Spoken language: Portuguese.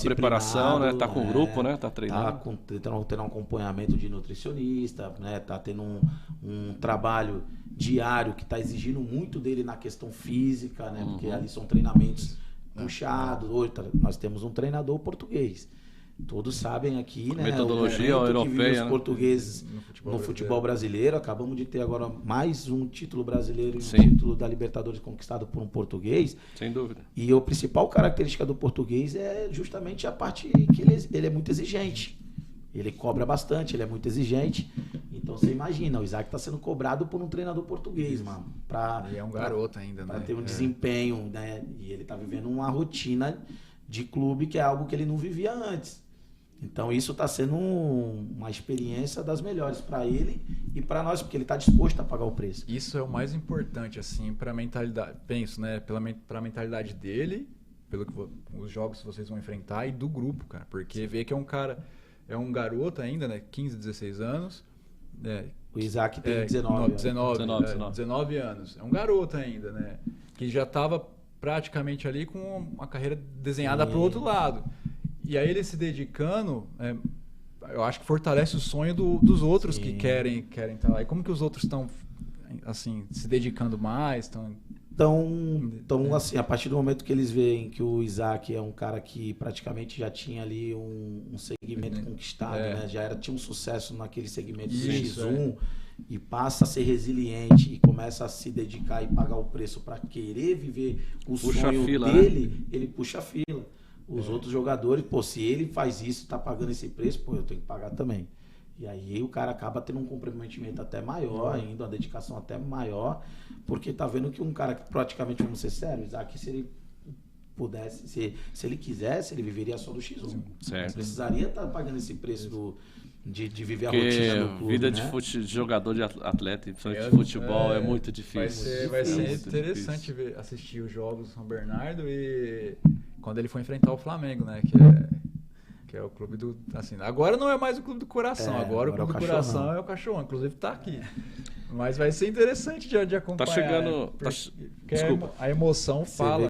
preparação, né? Tá com o grupo, né? Tá treinando. Tendo um acompanhamento de nutricionista, né? Tá tendo um trabalho diário que tá exigindo muito dele na questão física, né? Porque ali são treinamentos puxados. Hoje nós temos um treinador português. Todos sabem aqui, né? Metodologia europeia, os portugueses no futebol brasileiro. Acabamos de ter agora mais um título brasileiro e um título da Libertadores conquistado por um português. Sem dúvida. E a principal característica do português é justamente a parte que ele é muito exigente. Ele cobra bastante, ele é muito exigente. Então você imagina, o Isaac está sendo cobrado por um treinador português, mano. E é um garoto ainda, né? Para ter um desempenho, né? E ele está vivendo uma rotina de clube que é algo que ele não vivia antes. Então isso está sendo uma experiência das melhores para ele e para nós, porque ele está disposto a pagar o preço. Isso é o mais importante, assim, para a mentalidade, penso, né, para a mentalidade dele, pelo que os jogos que vocês vão enfrentar e do grupo, cara, porque vê que é um cara, é um garoto ainda, né, 15, 16 anos. O Isaac tem 19 anos. É um garoto ainda, né, que já estava praticamente ali com uma carreira desenhada para o outro lado. E aí ele se dedicando, eu acho que fortalece o sonho dos outros que querem estar lá. E como que os outros estão assim, se dedicando mais? Então, assim, a partir do momento que eles veem que o Isaac é um cara que praticamente já tinha ali um segmento conquistado, né? Tinha um sucesso naquele segmento do X1 e passa a ser resiliente e começa a se dedicar e pagar o preço para querer viver o sonho dele, né? Ele puxa a fila. Os outros jogadores, se ele faz isso, tá pagando esse preço, eu tenho que pagar também. E aí o cara acaba tendo um comprometimento até maior ainda, uma dedicação até maior, porque tá vendo que um cara que praticamente, vamos ser sérios, Isaac, se ele pudesse, se ele quisesse, ele viveria só do X1. Certo. Não precisaria estar pagando esse preço de viver a rotina do clube, vida né? de jogador, de atleta, principalmente de futebol, é muito difícil. Vai ser interessante assistir os jogos do São Bernardo e quando ele for enfrentar o Flamengo, né? Que é o clube do... Assim, agora não é mais o clube do coração, agora o clube do coração é o Cachorrão, inclusive tá aqui. Mas vai ser interessante de acompanhar. Tá chegando... A emoção fala.